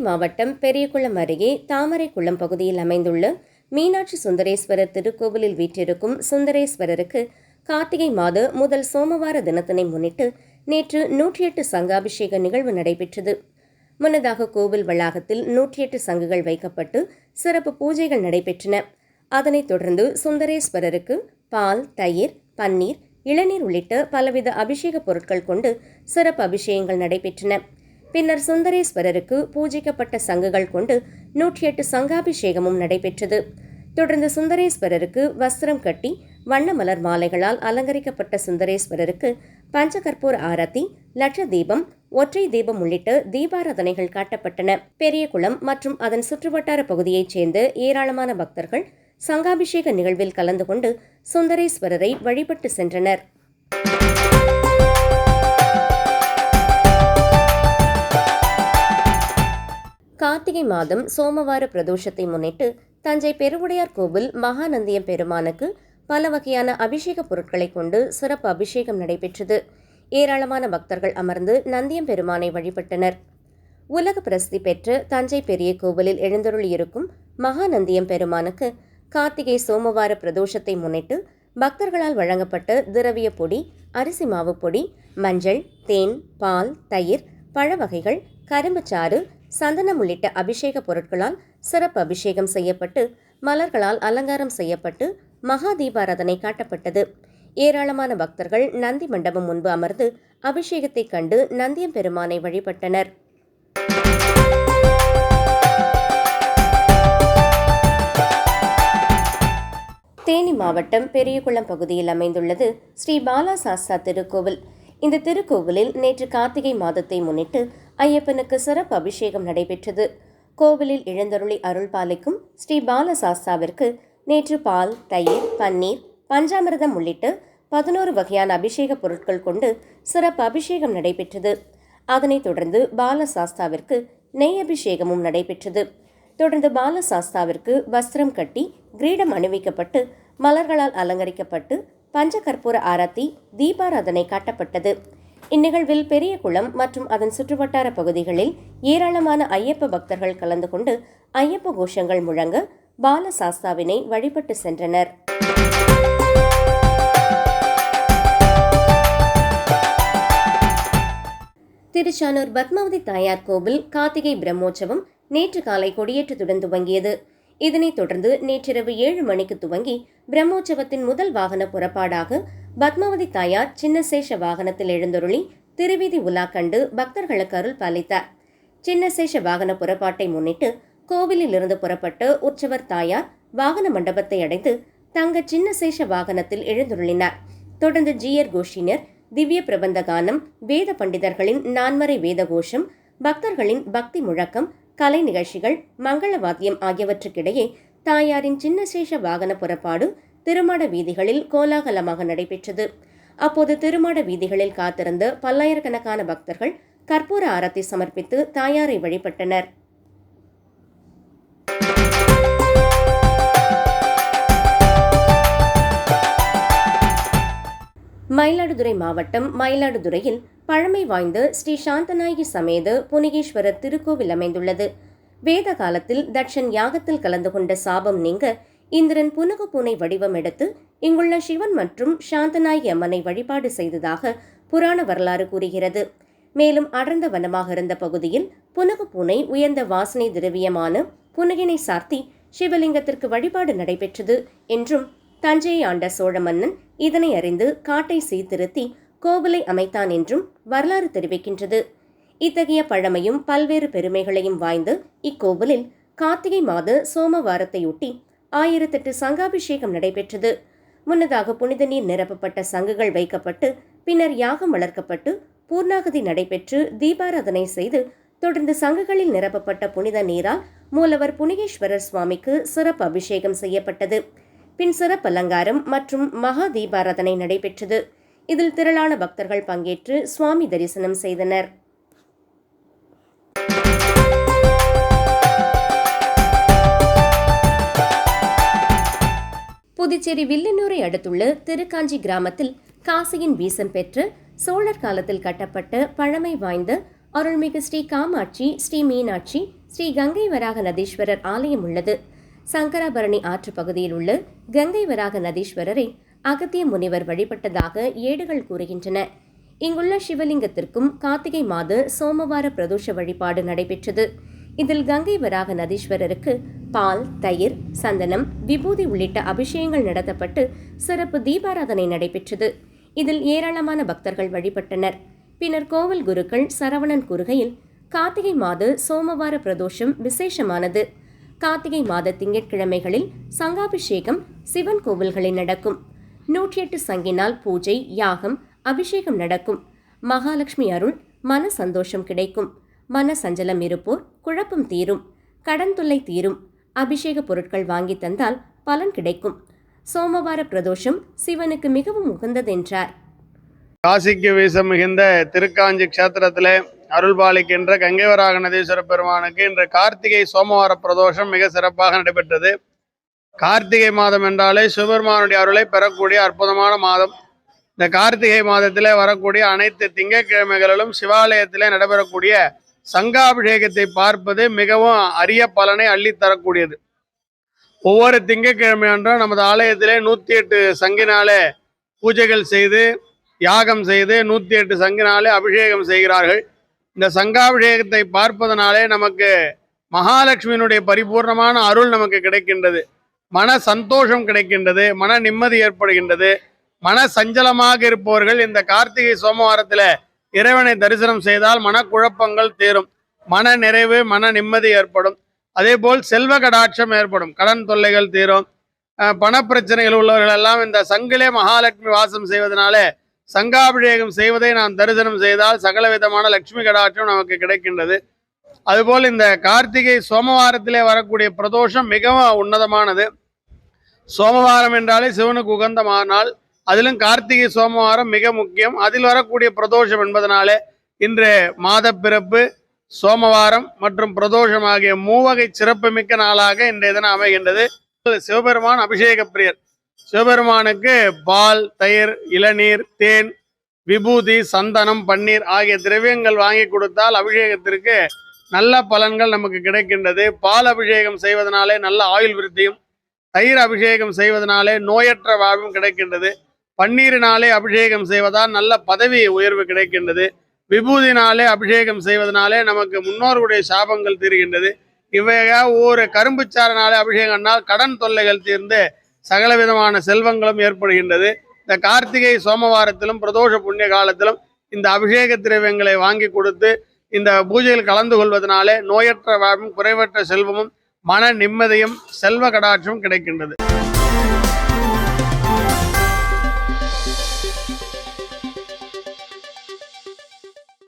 மாவட்டம் பெரியகுளம் அருகே தாமரைக்குளம் பகுதியில் அமைந்துள்ள மீனாட்சி சுந்தரேஸ்வரர் திருக்கோவிலில் வீற்றிருக்கும் சுந்தரேஸ்வரருக்கு கார்த்திகை மாத முதல் சோமவார தினத்தினை முன்னிட்டு நேற்று 108 சங்காபிஷேக நிகழ்வு நடைபெற்றது. முன்னதாக கோவில் வளாகத்தில் 108 சங்குகள் வைக்கப்பட்டு சிறப்பு பூஜைகள் நடைபெற்றன. அதனைத் தொடர்ந்து சுந்தரேஸ்வரருக்கு பால், தயிர், பன்னீர், இளநீர் உள்ளிட்ட பலவித அபிஷேக பொருட்கள் கொண்டு சிறப்பு அபிஷேகங்கள் நடைபெற்றன. பின்னர் சுந்தரேஸ்வரருக்கு பூஜிக்கப்பட்ட சங்குகள் கொண்டு 108 சங்காபிஷேகமும் நடைபெற்றது. தொடர்ந்து சுந்தரேஸ்வரருக்கு வஸ்திரம் கட்டி வண்ண மலர் மாலைகளால் அலங்கரிக்கப்பட்ட சுந்தரேஸ்வரருக்கு பஞ்சகற்பூர ஆரத்தி, லட்ச தீபம், ஒற்றை தீபம் உள்ளிட்ட தீபாராதனைகள் காட்டப்பட்டன. பெரியகுளம் மற்றும் அதன் சுற்றுவட்டார பகுதியைச் சேர்ந்த ஏராளமான பக்தர்கள் சங்காபிஷேக நிகழ்வில் கலந்து கொண்டு சுந்தரேஸ்வரரை வழிபட்டு சென்றனர். கார்த்திகை மாதம் சோமவார பிரதோஷத்தை முன்னிட்டு தஞ்சை பெருவுடையார் கோவில் மகாநந்தியம் பெருமானுக்கு பல வகையான அபிஷேக பொருட்களை கொண்டு சிறப்பு அபிஷேகம் நடைபெற்றது. ஏராளமான பக்தர்கள் அமர்ந்து நந்தியம் பெருமானை வழிபட்டனர். உலக பிரசித்தி பெற்ற தஞ்சை பெரிய கோவிலில் எழுந்தருளியிருக்கும் மகாநந்தியம் பெருமானுக்கு கார்த்திகை சோமவார பிரதோஷத்தை முன்னிட்டு பக்தர்களால் வழங்கப்பட்ட திரவிய பொடி, அரிசி மாவு பொடி, மஞ்சள், தேன், பால், தயிர், பழ வகைகள், கரும்புச்சாறு, சந்தனம் உள்ளிட்ட அபிஷேக பொருட்களால் சிறப்பு அபிஷேகம் செய்யப்பட்டு மலர்களால் அலங்காரம் செய்யப்பட்டு மகா தீபாராதனை காட்டப்பட்டது. ஏராளமான பக்தர்கள் நந்தி மண்டபம் முன்பு அமர்ந்து அபிஷேகத்தை கண்டு நந்தியம் பெருமானை வழிபட்டனர். தேனி மாவட்டம் பெரியகுளம் பகுதியில் அமைந்துள்ளது ஸ்ரீ பாலசாஸ்தா திருக்கோவில். இந்த திருக்கோவிலில் நேற்று கார்த்திகை மாதத்தை முன்னிட்டு ஐயப்பனுக்கு சிறப்பு அபிஷேகம் நடைபெற்றது. கோவிலில் எழுந்தருளி அருள் பாலிக்கும் ஸ்ரீ பாலசாஸ்தாவிற்கு நேற்று பால், தயிர், பன்னீர், பஞ்சாமிர்தம் உள்ளிட்ட 11 வகையான அபிஷேக பொருட்கள் கொண்டு சிறப்பு அபிஷேகம் நடைபெற்றது. அதனைத் தொடர்ந்து பாலசாஸ்தாவிற்கு நெய் அபிஷேகமும் நடைபெற்றது. தொடர்ந்து பாலசாஸ்தாவிற்கு வஸ்திரம் கட்டி கிரீடம் அணிவிக்கப்பட்டு மலர்களால் அலங்கரிக்கப்பட்டு பஞ்சகற்பூர ஆரத்தி, தீபாராதனை காட்டப்பட்டது. இந்நிகழ்வில் பெரியகுளம் மற்றும் அதன் சுற்றுவட்டார பகுதிகளில் ஏராளமான ஐயப்ப பக்தர்கள் கலந்து கொண்டு ஐயப்ப கோஷங்கள் முழங்க பாலசாஸ்தாவினை வழிபட்டு சென்றனர். திருச்சானூர் பத்மாவதி தாயார் கோவில் கார்த்திகை பிரம்மோற்சவம் நேற்று காலை கொடியேற்றத்துடன் துவங்கியது. இதனைத் தொடர்ந்து நேற்றிரவு 7 மணிக்கு துவங்கி பிரம்மோற்சவத்தின் முதல் வாகன புறப்பாடாக பத்மாவதி தாயார் சின்னசேஷ வாகனத்தில் எழுந்தருளி திருவீதி உலா கண்டு பக்தர்களுக்கு அருள் பாலித்தார். சின்னசேஷ வாகன புறப்பாட்டை முன்னிட்டு கோவிலில் இருந்து புறப்பட்ட உற்சவர் தாயார் வாகன மண்டபத்தை அடைந்து தங்க சின்னசேஷ வாகனத்தில் எழுந்தருளினார். தொடர்ந்து ஜீயர் கோஷினர், திவ்ய பிரபந்த கானம், வேத பண்டிதர்களின் நான்மறை வேத கோஷம், பக்தர்களின் பக்தி முழக்கம், கலை நிகழ்ச்சிகள், மங்கள வாத்தியம் ஆகியவற்றுக்கிடையே தாயாரின் சின்னசேஷ வாகன புறப்பாடு திருமாட வீதிகளில் கோலாகலமாக நடைபெற்றது. அப்போது திருமாட வீதிகளில் காத்திருந்த பல்லாயிரக்கணக்கான பக்தர்கள் கற்பூர ஆரத்தி சமர்ப்பித்து தாயாரை வழிபட்டனர். மயிலாடுதுறை மாவட்டம் மயிலாடுதுறையில் பழமை வாய்ந்த ஸ்ரீ சாந்தநாயகி சமேத புனிகேஸ்வரர் திருக்கோவில் அமைந்துள்ளது. வேத காலத்தில் தட்சன் யாகத்தில் கலந்து கொண்ட சாபம் நீங்க இந்திரன் புனகு பூனை வடிவம் எடுத்து இங்குள்ள சிவன் மற்றும் சாந்தநாயகி அம்மனை வழிபாடு செய்ததாக புராண வரலாறு கூறுகிறது. மேலும் அடர்ந்த வனமாக இருந்த பகுதியில் புனகு பூனை உயர்ந்த வாசனை திரவியமான புனகினை சார்த்தி சிவலிங்கத்திற்கு வழிபாடு நடைபெற்றது என்றும், தஞ்சையை ஆண்ட சோழ மன்னன் இதனை அறிந்து காட்டை சீர்திருத்தி கோவிலை அமைத்தான் என்றும் வரலாறு தெரிவிக்கின்றது. இத்தகைய பழமையும் பல்வேறு பெருமைகளையும் வாய்ந்த இக்கோவிலில் கார்த்திகை மாத சோமவாரத்தையொட்டி 1008 சங்காபிஷேகம் நடைபெற்றது. முன்னதாக புனித நீர் நிரப்பப்பட்ட சங்குகள் வைக்கப்பட்டு பின்னர் யாகம் வளர்க்கப்பட்டு பூர்ணாகதி நடைபெற்று தீபாராதனை செய்து தொடர்ந்து சங்குகளில் நிரப்பப்பட்ட புனித நீரால் மூலவர் புனிகேஸ்வரர் சுவாமிக்கு சிறப்பு அபிஷேகம் செய்யப்பட்டது. பின் சிறப்பு அலங்காரம் மற்றும் மகா தீபாராதனை நடைபெற்றது. இதில் திரளான பக்தர்கள் பங்கேற்று சுவாமி தரிசனம் செய்தனர். புதுச்சேரி வில்லியனூரை அடுத்துள்ள திருக்காஞ்சி கிராமத்தில் காசியின் வீசம் பெற்று சோழர் காலத்தில் கட்டப்பட்ட பழமை வாய்ந்த அருள்மிகு ஸ்ரீ காமாட்சி, ஸ்ரீ மீனாட்சி, ஸ்ரீ கங்கை வராக நதீஸ்வரர் ஆலயம் உள்ளது. சங்கராபரணி ஆற்று பகுதியில் உள்ள கங்கை வராக நதீஸ்வரரை அகத்திய முனிவர் வழிபட்டதாக ஏடுகள் கூறுகின்றன. இங்குள்ள சிவலிங்கத்திற்கும் கார்த்திகை மாத சோமவார பிரதோஷ வழிபாடு நடைபெற்றது. இதில் கங்கை வராக நதீஸ்வரருக்கு பால், தயிர், சந்தனம், விபூதி உள்ளிட்ட அபிஷேகங்கள் நடத்தப்பட்டு சிறப்பு தீபாராதனை நடைபெற்றது. இதில் ஏராளமான பக்தர்கள் வழிபட்டனர். பின்னர் கோவில் குருக்கள் சரவணன் கூறுகையில், கார்த்திகை மாத சோமவார பிரதோஷம் விசேஷமானது. கார்த்திகை மாத திங்கட்கிழமைகளில் சங்காபிஷேகம் சிவன் கோவில்களில் நடக்கும். 108 சங்கினால் பூஜை, யாகம், அபிஷேகம் நடக்கும். மகாலட்சுமி அருள், மன சந்தோஷம் கிடைக்கும். மன சஞ்சலம் இருப்போர் குழப்பம் தீரும். கடன் தொல்லை தீரும். அபிஷேக பொருட்கள் வாங்கி தந்தால் பலன் கிடைக்கும். சோமவார பிரதோஷம் சிவனுக்கு மிகவும் உகந்ததென்றார். காசிக்கு வீசம் மிகுந்த திருக்காஞ்சி க்ஷேத்திரத்திலே அருள்பாலிக்கின்ற கங்கை வராக நதீஸ்வர பெருமானுக்கு இன்று கார்த்திகை சோமவார பிரதோஷம் மிக சிறப்பாக நடைபெற்றது. கார்த்திகை மாதம் என்றாலே சிவபெருமானுடைய அருளை பெறக்கூடிய அற்புதமான மாதம். இந்த கார்த்திகை மாதத்திலே வரக்கூடிய அனைத்து திங்கட்கிழமைகளிலும் சிவாலயத்திலே நடைபெறக்கூடிய சங்காபிஷேகத்தை பார்ப்பது மிகவும் அரிய பலனை அள்ளித்தரக்கூடியது. ஒவ்வொரு திங்கட்கிழமை அன்றும் நமது ஆலயத்திலே 108 சங்கினாலே பூஜைகள் செய்து, யாகம் செய்து 108 சங்கினாலே அபிஷேகம் செய்கிறார்கள். இந்த சங்காபிஷேகத்தை பார்ப்பதனாலே நமக்கு மகாலட்சுமியினுடைய பரிபூர்ணமான அருள் நமக்கு கிடைக்கின்றது. மன சந்தோஷம் கிடைக்கின்றது. மன நிம்மதி ஏற்படுகின்றது. மன சஞ்சலமாக இருப்பவர்கள் இந்த கார்த்திகை சோமவாரத்தில் இறைவனை தரிசனம் செய்தால் மனக்குழப்பங்கள் தீரும். மன நிறைவு, மன நிம்மதி ஏற்படும். அதே போல் செல்வ கடாட்சம் ஏற்படும். கடன் தொல்லைகள் தீரும். பணப்பிரச்சனைகள் உள்ளவர்கள் எல்லாம் இந்த சங்கிலே மகாலட்சுமி வாசம் செய்வதனாலே சங்காபிஷேகம் செய்வதை நாம் தரிசனம் செய்தால் சகல விதமான லட்சுமி கடாட்சம் நமக்கு கிடைக்கின்றது. அதுபோல் இந்த கார்த்திகை சோமவாரத்திலே வரக்கூடிய பிரதோஷம் மிகவும் உன்னதமானது. சோமவாரம் என்றாலே சிவனுக்கு உகந்த நாள். அதிலும் கார்த்திகை சோமவாரம் மிக முக்கியம். அதில் வரக்கூடிய பிரதோஷம் என்பதனாலே இன்று மாத பிறப்பு, சோமவாரம் மற்றும் பிரதோஷம் ஆகிய மூவகை சிறப்புமிக்க நாளாக இன்றைய தினம் அமைகின்றது. சிவபெருமான் அபிஷேக பிரியர். சிவபெருமானுக்கு பால், தயிர், இளநீர், தேன், விபூதி, சந்தனம், பன்னீர் ஆகிய திரவியங்கள் வாங்கி கொடுத்தால் அபிஷேகத்திற்கு நல்ல பலன்கள் நமக்கு கிடைக்கின்றது. பால் அபிஷேகம் செய்வதனாலே நல்ல ஆயுள் விருத்தியும், தயிர் அபிஷேகம் செய்வதனாலே நோயற்ற வாழ்வும் கிடைக்கின்றது. பன்னீரினாலே அபிஷேகம் செய்வதால் நல்ல பதவி உயர்வு கிடைக்கின்றது. விபூதினாலே அபிஷேகம் செய்வதனாலே நமக்கு முன்னோர்களுடைய சாபங்கள் தீர்கின்றது. இவையாக ஒவ்வொரு கரும்புச்சாரனாலே அபிஷேகம்னால் கடன் தொல்லைகள் தீர்ந்து சகல விதமான செல்வங்களும் ஏற்படுகின்றது. இந்த கார்த்திகை சோமவாரத்திலும் பிரதோஷ புண்ணிய காலத்திலும் இந்த அபிஷேக திரவியங்களை வாங்கி கொடுத்து இந்த பூஜையில் கலந்து கொள்வதனாலே நோயற்ற வாழ்வும், குறைவற்ற செல்வமும், மன நிம்மதியும், செல்வ கடாட்சமும் கிடைக்கின்றது.